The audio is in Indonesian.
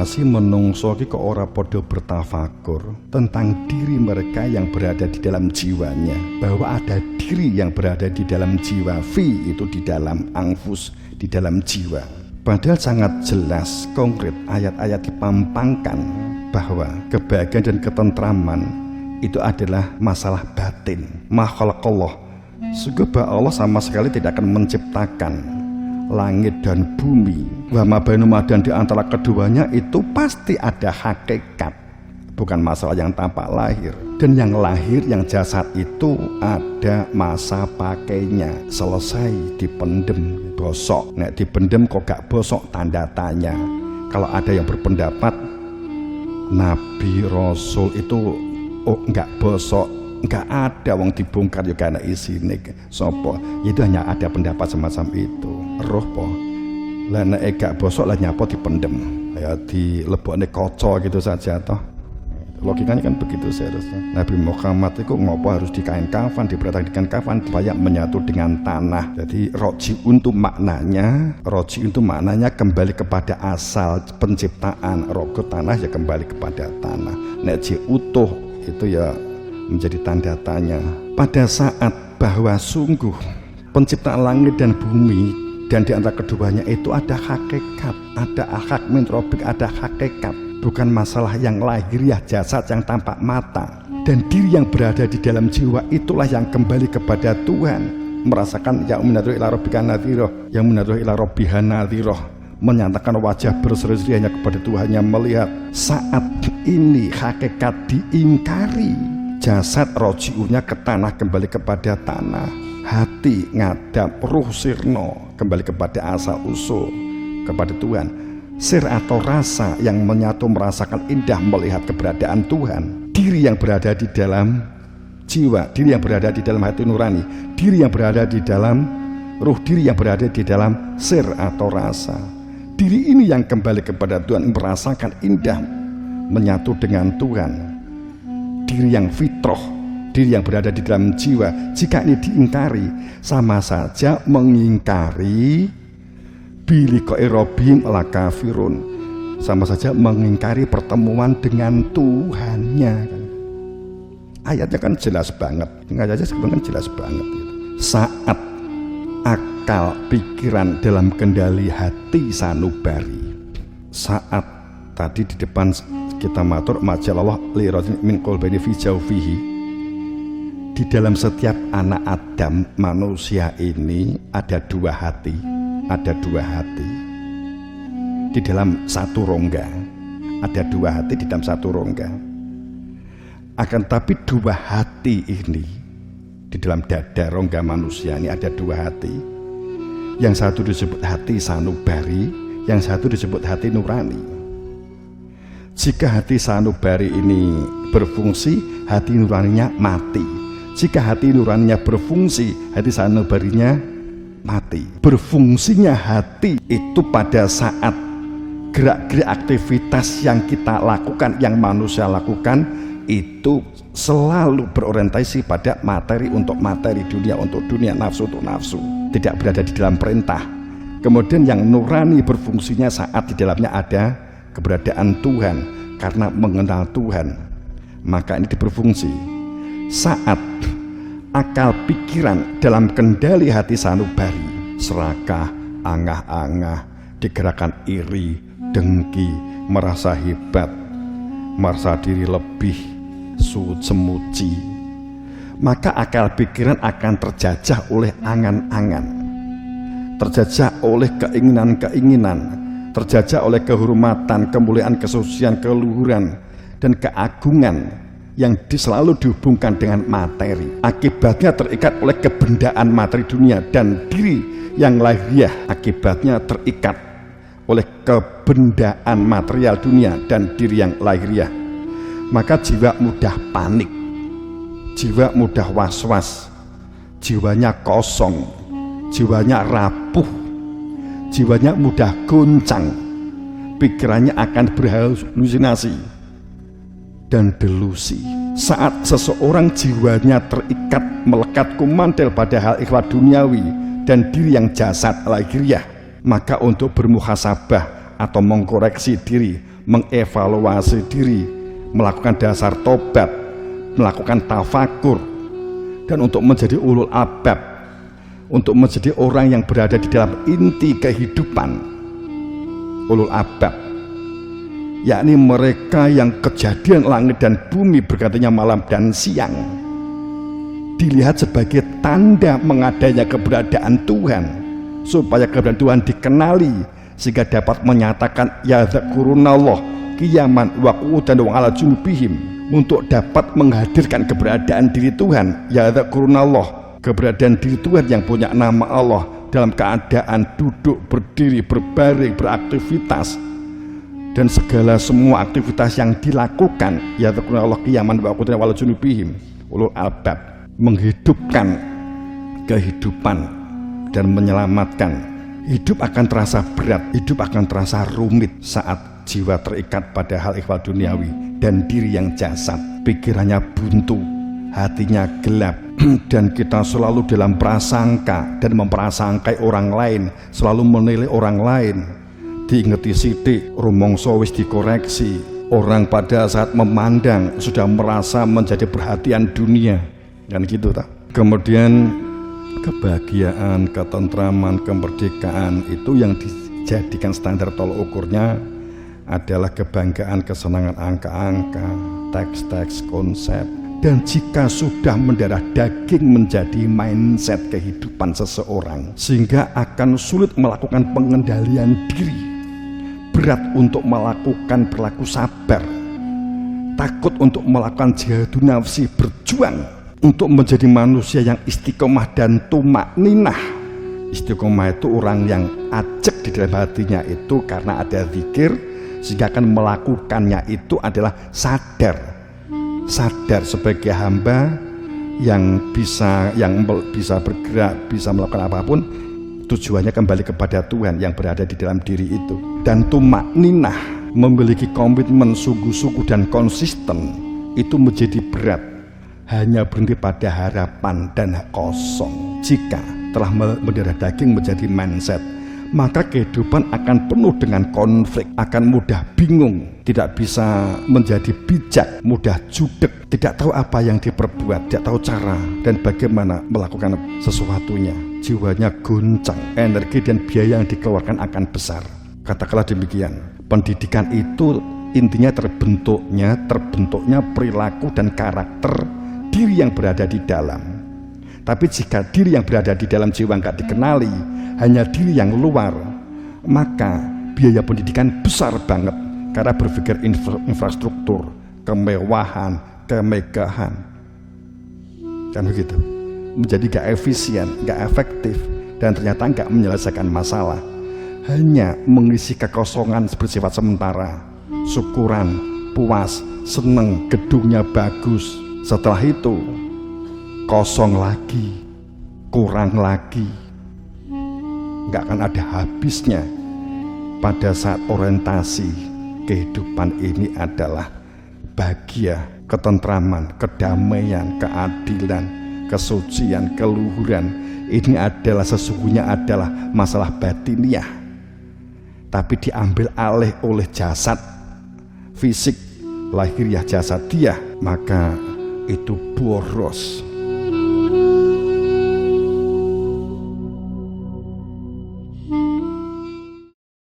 situasi menungso ki kok ora padha bertafakur tentang diri mereka yang berada di dalam jiwanya, bahwa ada diri yang berada di dalam jiwa, fi itu di dalam anfus, di dalam jiwa. Padahal sangat jelas konkret ayat-ayat dipampangkan bahwa kebahagiaan dan ketentraman itu adalah masalah batin. Ma khalaqallah, sungguh bahwa Allah sama sekali tidak akan menciptakan langit dan bumi, wa ma bainahuma, dan di antara keduanya itu pasti ada hakikat, bukan masalah yang tampak lahir. Dan yang lahir, yang jasad itu ada masa pakainya, selesai dipendem, bosok. Nek dipendem kok gak bosok, tanda tanya. Kalau ada yang berpendapat Nabi Rasul itu enggak bosok, enggak ada wong dibongkar juga ana isine sapa, itu hanya ada pendapat semacam itu. Roh po lah nek gak bosok lah nyapa dipendem, ya dilebokne kaca gitu saja toh. Logikanya kan begitu seharusnya. Nabi Muhammad itu ngopo harus dikain kafan, diperhatikan kafan supaya menyatu dengan tanah. Jadi roji untuk maknanya kembali kepada asal penciptaan. Rogo tanah ya kembali kepada tanah. Nek ji utuh itu ya menjadi tanda tanya. Pada saat bahwa sungguh penciptaan langit dan bumi dan di antara keduanya itu ada hakikat, ada hak mintrobik, ada hakikat. Bukan masalah yang lahiriah, jasad yang tampak mata. Dan diri yang berada di dalam jiwa itulah yang kembali kepada Tuhan, merasakan ya minadruh ila rabbika nadhiroh, yang minadruh ila rabbiha nadhiroh, menyatakan wajah berseri-seri hanya kepada Tuhannya melihat. Saat ini hakikat diingkari, jasad rojiunya ke tanah, kembali kepada tanah. Hati ngadap, ruh sirno kembali kepada asal usul, kepada Tuhan. Sir atau rasa yang menyatu merasakan indah melihat keberadaan Tuhan. Diri yang berada di dalam jiwa, diri yang berada di dalam hati nurani, diri yang berada di dalam ruh, diri yang berada di dalam sir atau rasa. Diri ini yang kembali kepada Tuhan, merasakan indah menyatu dengan Tuhan. Diri yang fitrah, diri yang berada di dalam jiwa, jika ini diingkari, sama saja mengingkari biliqa'i rabbihim la kafirun, sama saja mengingkari pertemuan dengan Tuhannya. Ayatnya kan jelas banget, ayatnya sebenarnya kan jelas banget gitu. Saat akal pikiran dalam kendali hati sanubari, saat tadi di depan kita matur majalallah li rajulin min qalbayni fi jawfihi, di dalam setiap anak Adam manusia ini ada dua hati. Ada dua hati di dalam satu rongga, ada dua hati di dalam satu rongga. Akan tapi dua hati ini di dalam dada rongga manusia ini ada dua hati. Yang satu disebut hati sanubari, yang satu disebut hati nurani. Jika hati sanubari ini berfungsi, hati nuraninya mati. Jika hati nuraninya berfungsi, hati sanubarinya mati. Berfungsinya hati itu pada saat gerak-gerik aktivitas yang kita lakukan, yang manusia lakukan, itu selalu berorientasi pada materi untuk materi, dunia untuk dunia, nafsu untuk nafsu, tidak berada di dalam perintah. Kemudian yang nurani berfungsinya saat di dalamnya ada keberadaan Tuhan, karena mengenal Tuhan, maka ini berfungsi. Saat akal pikiran dalam kendali hati sanubari, serakah, angah-angah, digerakkan iri, dengki, merasa hebat, merasa diri lebih, semuci, maka akal pikiran akan terjajah oleh angan-angan, terjajah oleh keinginan-keinginan, terjajah oleh kehormatan, kemuliaan, kesucian, keluhuran, dan keagungan yang selalu dihubungkan dengan materi. Akibatnya terikat oleh kebendaan materi dunia, dan diri yang lahiriah akibatnya terikat oleh kebendaan material dunia dan diri yang lahiriah. Maka jiwa mudah panik, jiwa mudah was-was, jiwanya kosong, jiwanya rapuh, jiwanya mudah goncang, pikirannya akan berhalusinasi dan delusi. Saat seseorang jiwanya terikat, melekat, kumandel pada hal ikhlas duniawi dan diri yang jasad lahiriah, maka untuk bermuhasabah atau mengkoreksi diri, mengevaluasi diri, melakukan dasar tobat, melakukan tafakur, dan untuk menjadi ulul albab, untuk menjadi orang yang berada di dalam inti kehidupan. Ulul albab, yakni mereka yang kejadian langit dan bumi bergantinya malam dan siang dilihat sebagai tanda mengadanya keberadaan Tuhan, supaya keberadaan Tuhan dikenali, sehingga dapat menyatakan yadzakurunallah qiyaman wa qu'udan wa ala junubihim, untuk dapat menghadirkan keberadaan diri Tuhan, yadzakurunallah, keberadaan diri Tuhan yang punya nama Allah, dalam keadaan duduk, berdiri, berbaring, beraktivitas, dan segala semua aktivitas yang dilakukan, yadzakurunallah qiyaman wa qu'udan wa ala junubihim. Ulul albab menghidupkan kehidupan dan menyelamatkan. Hidup akan terasa berat, hidup akan terasa rumit saat jiwa terikat pada hal ikhwal duniawi dan diri yang jasad. Pikirannya buntu, hatinya gelap, dan kita selalu dalam prasangka dan memprasangkai orang lain, selalu menilai orang lain. Diingeti sidik, rumangsa wis dikoreksi. Orang pada saat memandang sudah merasa menjadi perhatian dunia, kan gitu tak? Kemudian kebahagiaan, ketentraman, kemerdekaan itu yang dijadikan standar tolak ukurnya adalah kebanggaan, kesenangan angka-angka, teks-teks, konsep. Dan jika sudah mendarah daging menjadi mindset kehidupan seseorang, sehingga akan sulit melakukan pengendalian diri, berat untuk melakukan perilaku sabar, takut untuk melakukan jihadun nafsi, berjuang untuk menjadi manusia yang istiqomah dan tumakninah. Istiqomah itu orang yang ajak di dalam hatinya itu karena ada zikir, sehingga akan melakukannya itu adalah sadar sebagai hamba yang bisa bergerak, bisa melakukan apapun, tujuannya kembali kepada Tuhan yang berada di dalam diri itu. Dan tumakninah, memiliki komitmen sungguh-sungguh dan konsisten, itu menjadi berat. Hanya berhenti pada harapan dan kosong. Jika telah mendarah daging menjadi mindset, maka kehidupan akan penuh dengan konflik, akan mudah bingung, tidak bisa menjadi bijak, mudah judek, tidak tahu apa yang diperbuat, tidak tahu cara dan bagaimana melakukan sesuatunya. Jiwanya goncang, energi dan biaya yang dikeluarkan akan besar. Katakanlah demikian, pendidikan itu intinya terbentuknya perilaku dan karakter diri yang berada di dalam. Tapi jika diri yang berada di dalam jiwa nggak dikenali, hanya diri yang luar, maka biaya pendidikan besar banget, karena berpikir infrastruktur, kemewahan, kemegahan, kan begitu. Menjadi gak efisien, gak efektif, dan ternyata gak menyelesaikan masalah, hanya mengisi kekosongan bersifat sementara. Syukuran, puas, seneng, gedungnya bagus, setelah itu kosong lagi, kurang lagi, gak akan ada habisnya. Pada saat orientasi kehidupan ini adalah bahagia, ketentraman, kedamaian, keadilan, kesucian, keluhuran, ini adalah sesungguhnya adalah masalah batiniah, tapi diambil alih oleh jasad fisik lahiriah jasadiah, maka itu boros.